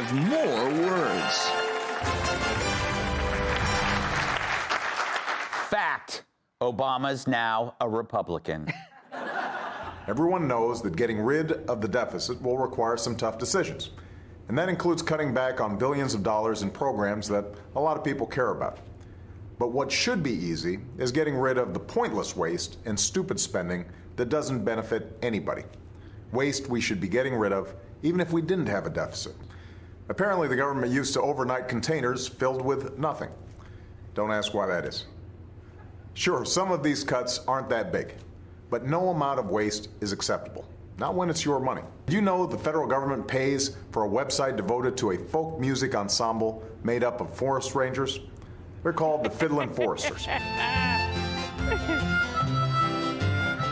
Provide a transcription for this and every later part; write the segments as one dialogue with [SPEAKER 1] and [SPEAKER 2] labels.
[SPEAKER 1] 5 more words.
[SPEAKER 2] Fact. Obama's now a Republican.
[SPEAKER 3] Everyone knows that getting rid of the deficit will require some tough decisions. And that includes cutting back on billions of dollars in programs that a lot of people care about. But what should be easy is getting rid of the pointless waste and stupid spending that doesn't benefit anybody. Waste we should be getting rid of even if we didn't have a deficit. Apparently the government used to overnight containers filled with nothing. Don't ask why that is. Sure, some of these cuts aren't that big, but no amount of waste is acceptable. Not when it's your money. Do you know the federal government pays for a website devoted to a folk music ensemble made up of forest rangers? They're called the Fiddlin' Foresters.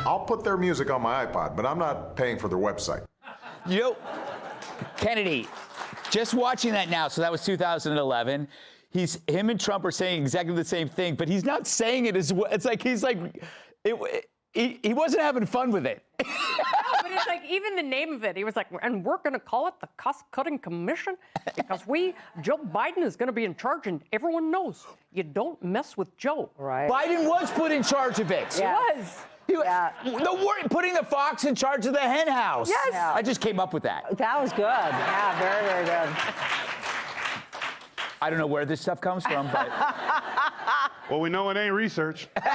[SPEAKER 3] I'll put their music on my iPod, but I'm not paying for their website.
[SPEAKER 2] You know, Kennedy, just watching that now, so that was 2011. Him and Trump are saying exactly the same thing, but he's not saying it as well. It's like he wasn't having fun with it.
[SPEAKER 4] No, but it's like even the name of it, he was like, and we're going to call it the cost-cutting commission because Joe Biden is going to be in charge, and everyone knows you don't mess with Joe.
[SPEAKER 5] Right.
[SPEAKER 2] Biden was put in charge of it.
[SPEAKER 5] Yeah.
[SPEAKER 4] He was.
[SPEAKER 5] Yeah.
[SPEAKER 2] Putting the fox in charge of the hen house.
[SPEAKER 4] Yes.
[SPEAKER 5] Yeah.
[SPEAKER 2] I just came up with that.
[SPEAKER 5] That was good. Yeah, very, very good.
[SPEAKER 2] I don't know where this stuff comes from, but
[SPEAKER 6] Well, we know it ain't research.
[SPEAKER 4] Obama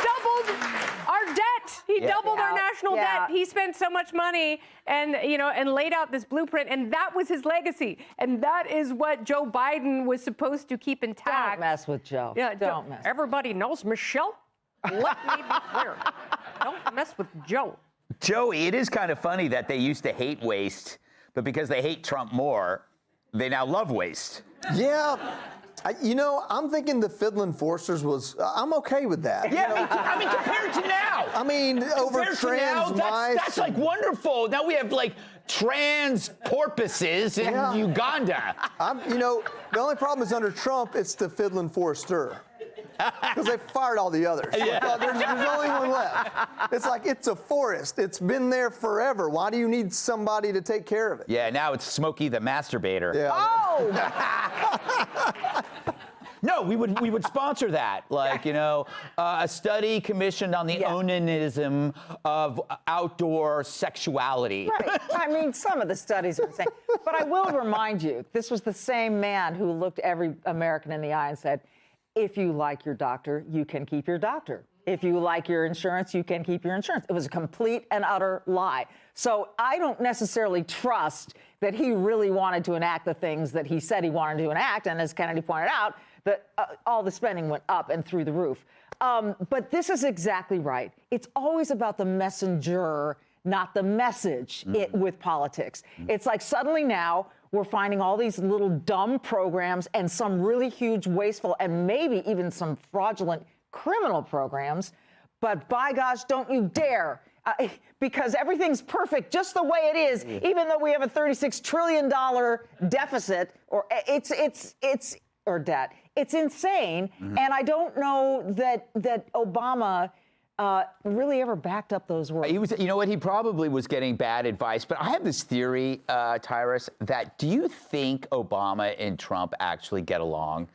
[SPEAKER 4] doubled our debt. He doubled our national debt. He spent so much money and laid out this blueprint, and that was his legacy. And that is what Joe Biden was supposed to keep intact.
[SPEAKER 5] Don't mess with Joe.
[SPEAKER 4] Yeah,
[SPEAKER 5] don't mess.
[SPEAKER 4] Everybody knows, Michelle. Let me be clear. Don't mess with Joe.
[SPEAKER 2] Joey, it is kind of funny that they used to hate waste, but because they hate Trump more, they now love waste.
[SPEAKER 7] Yeah. I'm thinking the Fiddlin' Foresters was, I'm okay with that.
[SPEAKER 2] Yeah, me too. I mean, compared to now.
[SPEAKER 7] I mean, over
[SPEAKER 2] Compared to
[SPEAKER 7] trans
[SPEAKER 2] now,
[SPEAKER 7] mice.
[SPEAKER 2] that's like wonderful. Now we have like trans porpoises in Uganda.
[SPEAKER 7] The only problem is under Trump, it's the Fiddlin' Forester. Because they fired all the others.
[SPEAKER 2] Yeah.
[SPEAKER 7] There's only one left. It's like, it's a forest. It's been there forever. Why do you need somebody to take care of it?
[SPEAKER 2] Yeah, now it's Smokey the masturbator.
[SPEAKER 7] Yeah.
[SPEAKER 5] Oh!
[SPEAKER 2] No, we would sponsor that. Like, a study commissioned on the onanism of outdoor sexuality.
[SPEAKER 5] Right. I mean, some of the studies are insane. But I will remind you, this was the same man who looked every American in the eye and said, if you like your doctor, you can keep your doctor. If you like your insurance, you can keep your insurance. It was a complete and utter lie. So I don't necessarily trust that he really wanted to enact the things that he said he wanted to enact. And as Kennedy pointed out, that all the spending went up and through the roof. But this is exactly right. It's always about the messenger, not the message with politics. It's like suddenly now we're finding all these little dumb programs and some really huge wasteful and maybe even some fraudulent criminal programs. But by gosh, don't you dare. Because everything's perfect just the way it is, even though we have a $36 trillion deficit or debt. It's insane. And I don't know that Obama really ever backed up those words.
[SPEAKER 2] He probably was getting bad advice. But I have this theory, Tyrus, that do you think Obama and Trump actually get along?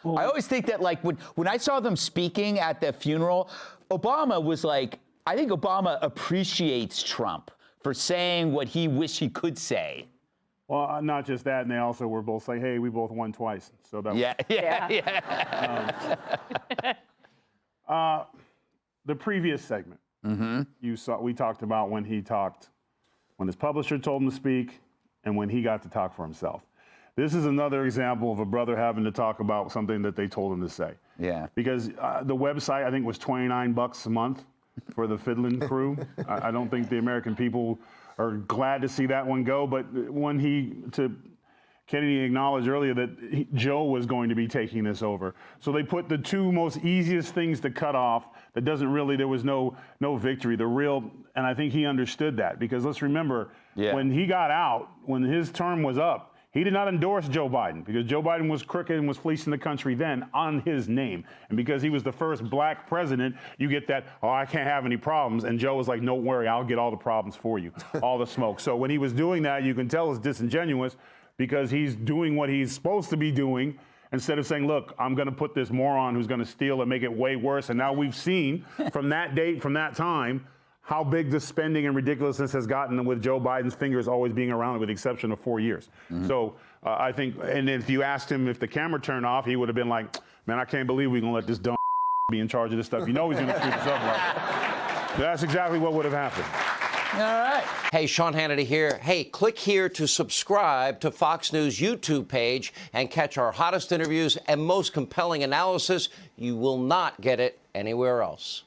[SPEAKER 2] I always think that, like, when I saw them speaking at the funeral, Obama was like, I think Obama appreciates Trump for saying what he wished he could say.
[SPEAKER 6] Well, not just that, and they also were both like, hey, we both won twice. So that was, the previous segment, we talked about when his publisher told him to speak and when he got to talk for himself. This is another example of a brother having to talk about something that they told him to say. Yeah. Because the website, I think, was $29 a month for the Fiddlin' crew. I don't think the American people are glad to see that one go, but when Kennedy acknowledged earlier that Joe was going to be taking this over. So they put the two most easiest things to cut off there was no victory. And I think he understood that because let's remember, when he got out, when his term was up, He did not endorse Joe Biden because Joe Biden was crooked and was fleecing the country then on his name. And because he was the first black president, you get that, oh, I can't have any problems. And Joe was like, don't worry, I'll get all the problems for you, all the smoke. So when he was doing that, you can tell it's disingenuous because he's doing what he's supposed to be doing instead of saying, look, I'm going to put this moron who's going to steal and make it way worse. And now we've seen from that date, from that time, how big the spending and ridiculousness has gotten with Joe Biden's fingers always being around, with the exception of 4 years. So I think, and if you asked him if the camera turned off, he would have been like, man, I can't believe we're going to let this dumb be in charge of this stuff. You know he's going to screw this up. Right? That's exactly what would have happened.
[SPEAKER 2] All right.
[SPEAKER 1] Hey, Sean Hannity here. Hey, click here to subscribe to Fox News YouTube page and catch our hottest interviews and most compelling analysis. You will not get it anywhere else.